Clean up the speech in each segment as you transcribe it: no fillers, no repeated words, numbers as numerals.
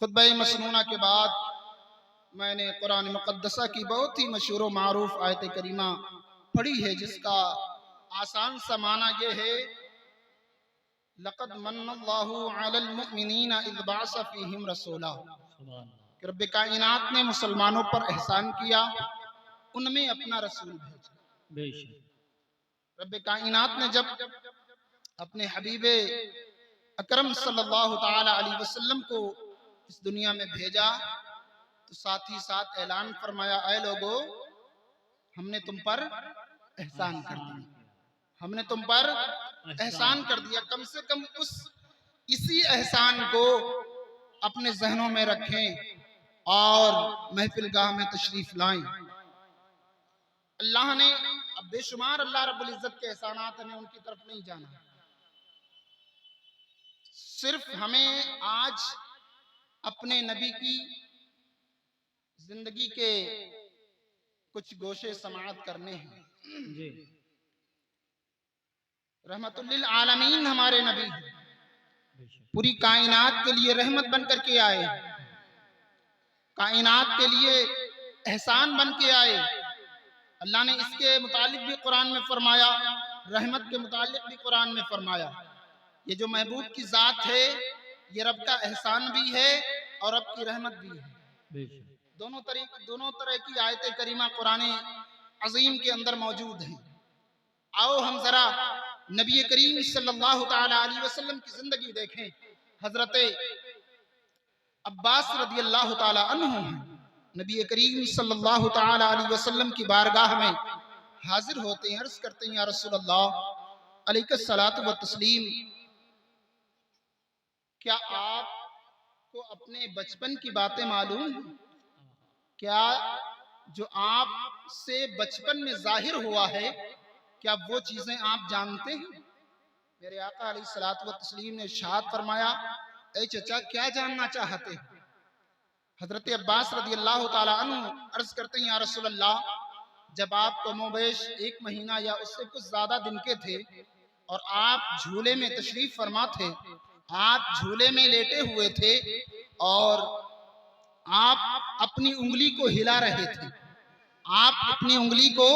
خطبہ مسنونہ کے بعد میں نے قرآن مقدسہ کی بہت ہی مشہور و معروف آیت کریمہ پڑھی ہے، جس کا آسان سا معنی یہ ہے: لقد من اللہ علی المؤمنین اذ بعث فیہم رسولا، کہ رب کائنات نے مسلمانوں پر احسان کیا، ان میں اپنا رسول بھیجا۔ رب کائنات نے جب اپنے حبیب اکرم صلی اللہ تعالی علیہ وسلم کو اس دنیا میں بھیجا تو ساتھ ہی ساتھ اعلان فرمایا: اے لوگو، ہم نے تم پر احسان کر دیا، ہم نے تم پر احسان کر دیا۔ کم سے کم اسی احسان کو اپنے ذہنوں میں رکھیں اور محفل گاہ میں تشریف لائیں۔ اللہ نے اب بے شمار اللہ رب العزت کے احسانات ہمیں ان کی طرف نہیں جانا، صرف ہمیں آج اپنے نبی کی زندگی کے کچھ گوشے سماعت کرنے ہیں۔ رحمت للعالمین ہمارے نبی پوری کائنات کے لیے رحمت بن کر کے آئے، کائنات کے لیے احسان بن کے آئے۔ اللہ نے اس کے متعلق بھی قرآن میں فرمایا، رحمت کے متعلق بھی قرآن میں فرمایا۔ یہ جو محبوب کی ذات ہے، یہ رب کا احسان بھی ہے اور رب کی رحمت بھی ہے۔ دونوں طرح کی آیت کریمہ قرآن عظیم کے اندر موجود ہیں۔ آؤ ہم ذرا نبی کریم صلی اللہ تعالی علیہ وسلم کی زندگی دیکھیں۔ حضرت عباس رضی اللہ تعالی عنہ نبی کریم صلی اللہ تعالی علیہ وسلم کی بارگاہ میں حاضر ہوتے ہیں، عرض کرتے ہیں: یا رسول اللہ علیہ الصلوۃ والتسلیم، کیا آپ کو اپنے بچپن کی باتیں معلوم ہیں؟ کیا جو آپ سے بچپن میں ظاہر ہوا ہے، کیا وہ چیزیں آپ جانتے ہیں؟ میرے آقا علیہ الصلوۃ والتسلیم نے ارشاد فرمایا: اے چچا، کیا جاننا چاہتے ہیں؟ حضرت عباس رضی اللہ تعالی عنہ عرض کرتے ہیں: یا رسول اللہ، جب آپ کو موبیش 1 مہینہ یا اس سے کچھ زیادہ دن کے تھے اور آپ جھولے میں تشریف فرما تھے، آپ جھولے میں لیٹے ہوئے تھے اور آپ اپنی انگلی کو ہلا رہے تھے، آپ اپنی انگلی کو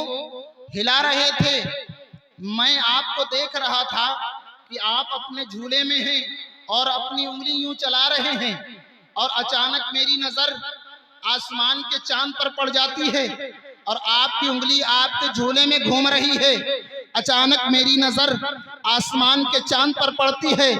ہلا رہے تھے، میں آپ کو دیکھ رہا تھا کہ آپ اپنے جھولے میں ہیں اور اپنی انگلی یوں چلا رہے ہیں، اور اچانک میری نظر آسمان کے چاند پر پڑ جاتی ہے اور آپ کی انگلی آپ کے جھولے میں گھوم رہی ہے۔ اچانک میری نظر آسمان کے چاند پر پڑتی ہے،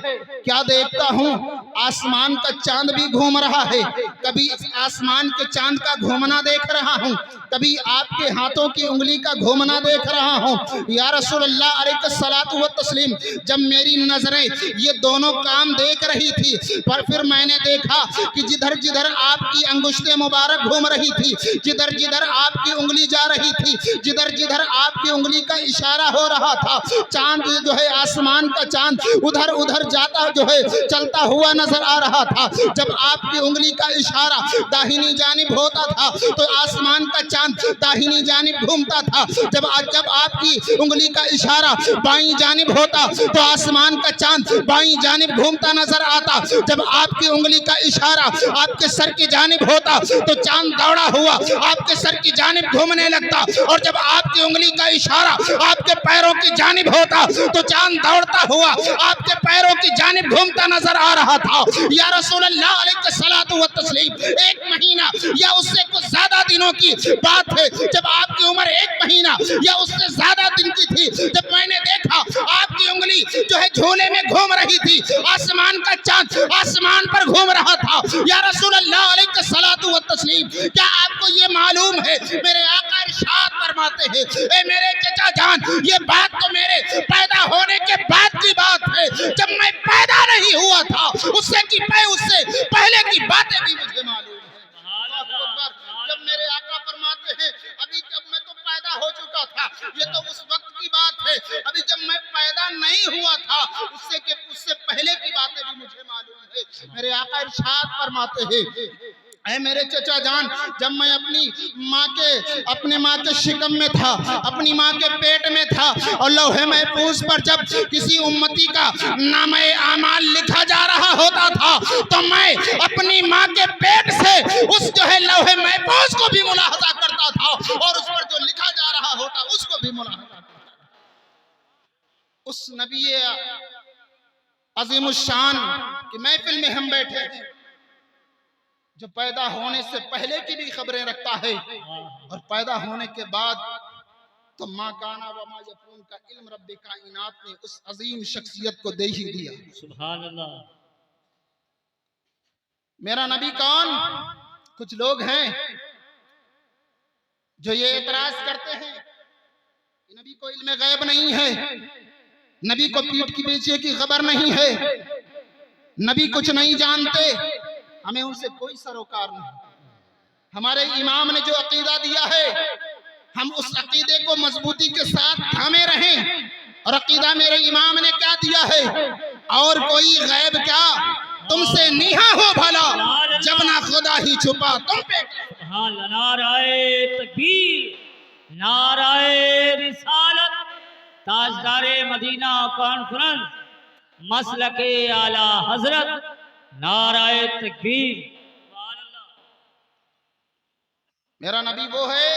کیا دیکھتا ہوں؟ آسمان کا چاند بھی گھوم رہا ہے۔ کبھی آسمان کے چاند کا گھومنا دیکھ رہا ہوں، کبھی آپ کے ہاتھوں کی انگلی کا گھومنا دیکھ رہا ہوں۔ یا رسول اللہ علیہ الصلوۃ والتسلیم، جب میری نظریں یہ دونوں کام دیکھ رہی تھی، پر پھر میں نے دیکھا کہ جدھر جدھر آپ کی انگشت مبارک گھوم رہی تھی، جدھر جدھر آپ کی انگلی جا رہی تھی، جدھر جدھر آپ کی انگلی کا اشارہ ہو رہا تھا، چاند جو ہے، آسمان کا چاند ادھر ادھر جاتا جو ہے، چلتا ہوا نظر آ رہا تھا۔ جب آپ کی انگلی کا اشارہ داہنی جانب ہوتا تھا تو آسمان کا چاند داہنی جانب گھومتا تھا، جب آپ کی انگلی کا اشارہ بائیں جانب ہوتا تو آسمان کا چاند بائیں جانب گھومتا نظر آتا، جب آپ کی انگلی کا اشارہ آپ کے سر کی جانب ہوتا تو چاند دوڑا ہوا آپ کے سر کی جانب گھومنے لگتا، اور جب آپ کی انگلی کا اشارہ آپ کے پیروں کی جانب ہوتا تو چاند دوڑتا ہوا آپ کے پیروں کی جانب گھومتا نظر آ رہا تھا۔ یا رسول اللہ علیہ الصلوۃ والتسلیم، 1 مہینہ یا اس سے کچھ زیادہ دنوں کی بات ہے، جب آپ کی عمر 1 مہینہ یا اس سے زیادہ دن کی تھی، جب میں نے دیکھا آپ کی انگلی جو ہے جھولے میں گھوم رہی تھی، آسمان کا چاند آسمان پر گھوم رہا تھا۔ یا رسول اللہ علیہ الصلوۃ والتسلیم، کیا آپ کو یہ معلوم ہے؟ میرے آقا ارشاد فرماتے ہیں: اے میرے چچا جان، یہ بات تو میرے پیدا ہونے کے بعد کی بات ہے، جب میں پیدا نہیں ہوا تھا اس سے پہلے کی باتیں بھی مجھے معلوم ہیں۔ جب میرے آقا فرماتے ہیں ابھی جب میں تو پیدا ہو چکا تھا، یہ تو اس وقت کی بات ہے، ابھی جب میں پیدا نہیں ہوا تھا اس سے پہلے کی باتیں بھی مجھے معلوم ہے۔ میرے آقا ارشاد فرماتے ہیں: اے میرے چچا جان، جب میں اپنے ماں کے شکم میں تھا، اپنی ماں کے پیٹ میں تھا، اور لوح محفوظ پر جب کسی امتی کا نامہ اعمال لکھا جا رہا ہوتا تھا تو میں اپنی ماں عظیم الشان کی محفل میں ہم بیٹھے ہیں، جو پیدا ہونے سے پہلے کی بھی خبریں رکھتا ہے اور پیدا ہونے کے بعد تو ما کانا و ما یکون کا علم رب کائنات نے اس عظیم شخصیت کو دے ہی دیا۔ سبحان اللہ۔ میرا نبی کون؟ کچھ لوگ ہیں جو یہ اعتراض کرتے ہیں کہ نبی کو علم غیب نہیں ہے، نبی کو پیٹھ کی پیچھے کی خبر نہیں ہے، نبی کچھ نہیں جانتے، ہمیں ان سے کوئی سروکار نہیں۔ ہمارے امام نے جو عقیدہ دیا ہے ہم اس عقیدے کو مضبوطی کے ساتھ تھامے رہیں، اور عقیدہ میرے امام نے کیا دیا ہے، اور کوئی غیب کیا تم سے نیہا ہو بھلا، جب نہ خدا ہی چھپا تم پہ۔ سبحان اللہ۔ نعرہ تکبیر، نعرہ رسالت، تاجدار مدینہ کانفرنس، مسلک اعلی حضرت، نعرہ تکبیر۔ سبحان اللہ۔ میرا نبی وہ ہے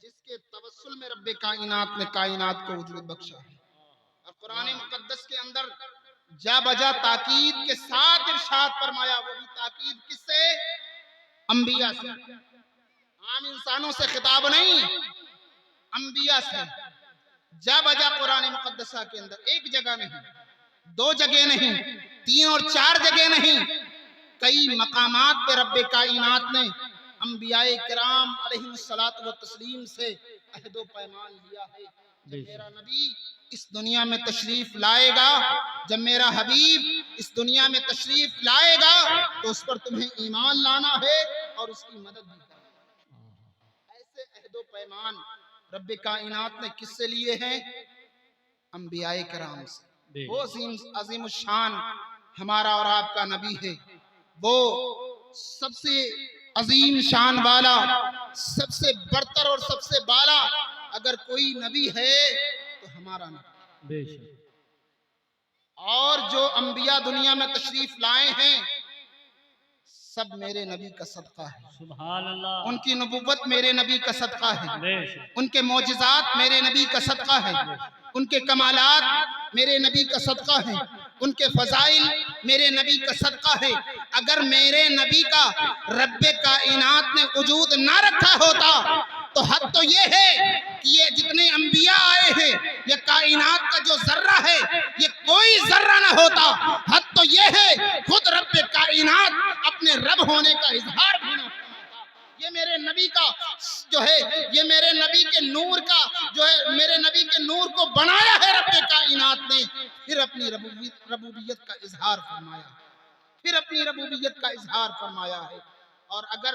جس کے توسل میں رب کائنات نے کائنات کو وجود بخشا ہے، اور قرآن مقدس کے اندر جا بجا تاکید کے ساتھ ارشاد فرمایا، وہ بھی تاکید کس سے؟ انبیاء سے، عام انسانوں سے خطاب نہیں، انبیاء سے۔ جا بجا قرآن مقدسہ کے اندر ایک جگہ نہیں، دو جگہ نہیں، 3 اور 4 جگہ نہیں، کئی مقامات پہ رب کائنات نے انبیاء کرام علیہ الصلوۃ والتسلیم سے عہد و پیمان لیا ہے۔ جب میرا نبی اس دنیا میں تشریف لائے گا، جب میرا حبیب اس دنیا میں تشریف لائے گا تو اس پر تمہیں ایمان لانا ہے اور اس کی مدد بھی کرنا ہے۔ ایسے عہد و پیمان رب کائنات نے کس سے لیے ہیں؟ انبیاء کرام سے۔ وہ عظیم الشان ہمارا اور آپ کا نبی ہے، وہ سب سے عظیم شان والا، سب سے برتر اور سب سے بالا اگر کوئی نبی ہے تو ہمارا نبی۔ بے شک۔ اور جو انبیاء دنیا میں تشریف لائے ہیں سب میرے نبی کا صدقہ ہے۔ سبحان اللہ۔ ان کی نبوت میرے نبی کا صدقہ ہے، بے شک۔ ان کے معجزات میرے نبی کا صدقہ ہے، ان کے کمالات میرے نبی کا صدقہ ہے، ان کے فضائل میرے نبی کا صدقہ ہے۔ اگر میرے نبی کا رب کائنات نے وجود نہ رکھا ہوتا تو حد تو یہ ہے کہ یہ جتنے انبیاء آئے ہیں، یہ کائنات کا جو ذرہ ہے یہ کوئی ذرہ نہ ہوتا۔ حد تو یہ ہے خود رب کائنات اپنے رب ہونے کا اظہار بھی نہ فرماتا۔ یہ میرے نبی کا جو ہے، یہ میرے نبی کے نور کا جو ہے، میرے نبی کے نور کو بنایا ہے رب کائنات نے، پھر اپنی ربوبیت کا اظہار فرمایا، پھر اپنی ربوبیت کا اظہار فرمایا ہے۔ اور اگر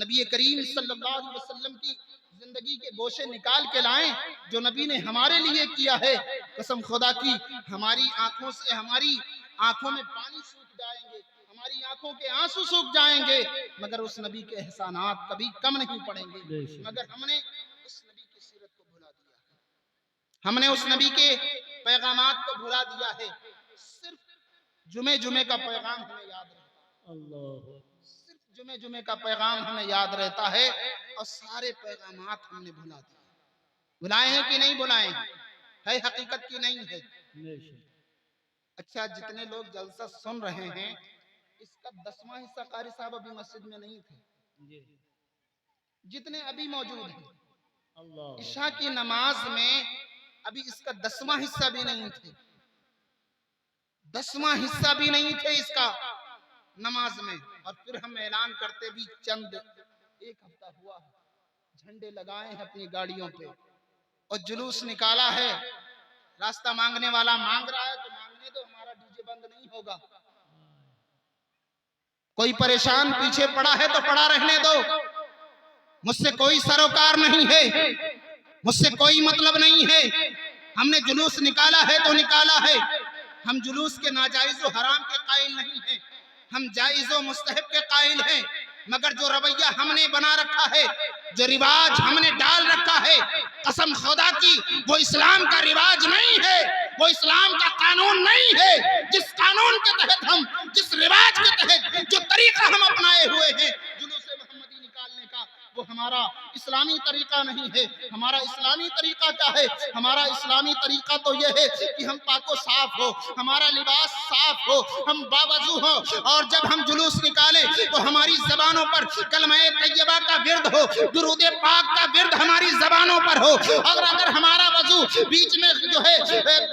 نبی کریم صلی اللہ علیہ وسلم کی زندگی کے گوشے نکال کے لائیں جو نبی نے ہمارے لیے کیا ہے، قسم خدا کی ہماری آنکھوں سے، ہماری آنکھوں میں پانی سوکھ جائیں گے، ہماری آنکھوں کے آنسو سوکھ جائیں گے، مگر اس نبی کے احسانات کبھی کم نہیں پڑیں گے۔ مگر ہم نے اس نبی کی سیرت کو بھلا دیا ہے، ہم نے اس نبی کے پیغامات کو بھلا دیا ہے۔ صرف جمعے کا پیغام ہمیں یاد رہتا ہے، اللہ۔ صرف جمعے کا پیغام ہمیں یاد رہتا ہے، اور سارے پیغامات ہم نے بھلا دیے۔ بھلائے ہیں کہ نہیں بھلائے ہیں؟ ہے حقیقت کی نہیں ہے؟ بے شک۔ اچھا، جتنے لوگ جلسہ سن رہے ہیں اس کا 10واں حصہ قاری صاحب ابھی مسجد میں نہیں تھے، جی۔ جتنے ابھی موجود ہیں اللہ۔ عشاء کی نماز میں ابھی اس کا 10واں حصہ بھی نہیں تھے، 10واں حصہ بھی نہیں تھے اس کا نماز میں، اور پھر ہم اعلان کرتے بھی چند ایک ہفتہ ہوا ہے، جھنڈے لگائے ہیں اپنی گاڑیوں پہ اور جلوس نکالا ہے۔ راستہ مانگنے والا مانگ رہا ہے تو مانگنے دو، ہمارا ڈی جے بند نہیں ہوگا۔ کوئی پریشان پیچھے پڑا ہے تو پڑا رہنے دو، مجھ سے کوئی سروکار نہیں ہے، مجھ سے کوئی مطلب نہیں ہے۔ ہم نے جلوس نکالا ہے تو نکالا ہے، ہم جلوس کے ناجائز و حرام کے قائل نہیں ہیں، ہم جائز و مستحب کے قائل ہیں، مگر جو رویہ ہم نے بنا رکھا ہے، جو رواج ہم نے ڈال رکھا ہے، قسم خدا کی وہ اسلام کا رواج نہیں ہے، وہ اسلام کا قانون نہیں ہے۔ جس قانون کے تحت ہم، جس رواج کے تحت جو طریقہ ہم اپنائے ہوئے ہیں جلوس محمدی نکالنے کا، وہ ہمارا اسلام اسلامی طریقہ نہیں ہے. ہمارا اسلامی طریقہ کیا ہے؟ ہمارا اسلامی طریقہ تو یہ ہے کہ ہم پاک و صاف ہو, ہمارا لباس صاف ہو, ہم باوضو ہو, اور جب ہم جلوس نکالیں تو ہماری زبانوں پر کلمہ طیبہ کا ورد ہو, درود پاک کا ورد ہماری زبانوں پر ہو. اور اگر ہمارا وضو بیچ میں جو ہے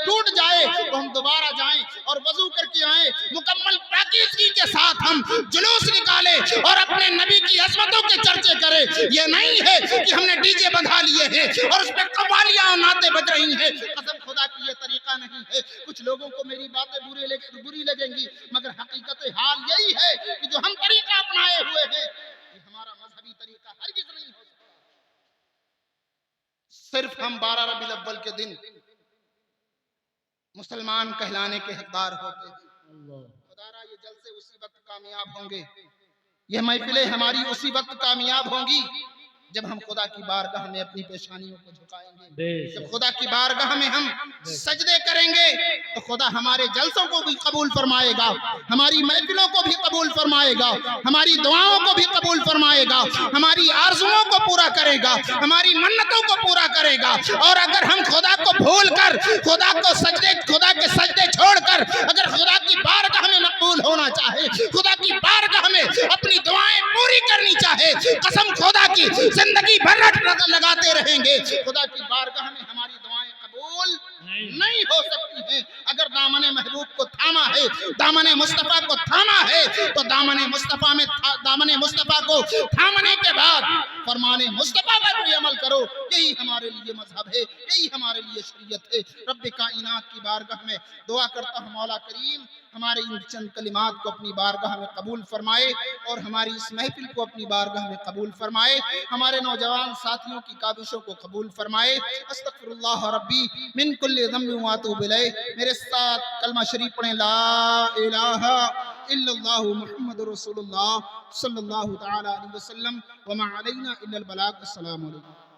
ٹوٹ جائے تو ہم دوبارہ جائیں اور وضو کر کے آئیں, مکمل پاکیزگی کے ساتھ ہم جلوس نکالیں اور اپنے نبی کی عظمتوں کے چرچے کریں. یہ نہیں ہے کہ ہم نے ڈی جے بندھا لیے ہیں اور اس پہ قوالیاں اور نعتیں بج رہی ہیں. قسم خدا کی یہ طریقہ نہیں ہے. کچھ لوگوں کو میری باتیں بری لگیں گی, مگر حقیقت حال یہی ہے کہ جو ہم طریقہ اپنائے ہوئے ہیں یہ ہمارا مذہبی طریقہ ہرگز نہیں ہو سکتا. صرف ہم 12 ربیع الاول کے دن مسلمان کہلانے کے حقدار ہوتے ہیں. خدا را یہ جلسے اسی وقت کامیاب ہوں گے, یہ محفلیں ہماری اسی وقت کامیاب ہوں گی جب ہم خدا کی بارگاہ میں اپنی پیشانیوں کو جھکائیں گے, جب خدا کی بارگاہ میں ہم سجدے کریں گے تو خدا ہمارے جلسوں کو بھی قبول فرمائے گا, ہماری محفلوں کو بھی قبول فرمائے گا, ہماری دعاؤں کو بھی قبول فرمائے گا, ہماری آرزوؤں کو پورا کرے گا, ہماری منتوں کو پورا کرے گا. اور اگر ہم خدا کو بھول کر خدا کے سجدے چھوڑ کر اگر خدا کی بارگاہ میں مقبول ہونا چاہے, خدا کی بارگاہ میں اپنی دعائیں پوری کرنی چاہے, قسم خدا کی زندگی بھر لگاتے رہیں گے, خدا کی بارگاہ میں ہماری دعائیں قبول نہیں ہو سکتی ہیں. اگر دامن محبوب کو تھاما ہے, دامن مصطفیٰ کو تھاما ہے, تو دامن مصطفیٰ کو تھامنے کے بعد فرمان مصطفیٰ پر بھی عمل کرو. یہی ہمارے لیے مذہب ہے, یہی ہمارے لیے شریعت ہے. رب کائنات کی بارگاہ میں دعا کرتا ہوں مولا کریم ہمارے ان چند کلمات کو اپنی بارگاہ میں قبول فرمائے اور ہماری اس محفل کو اپنی بارگاہ میں قبول فرمائے, ہمارے نوجوان ساتھیوں کی کاوشوں کو قبول فرمائے. استغفر اللہ ربی من کل ذنب واتوب الیہ. میرے ساتھ کلمہ شریف پڑھیں, لا الہ الا اللہ محمد رسول اللہ صلی اللہ تعالی علیہ وسلم, وما علینا الا البلاغ. السلام علیکم.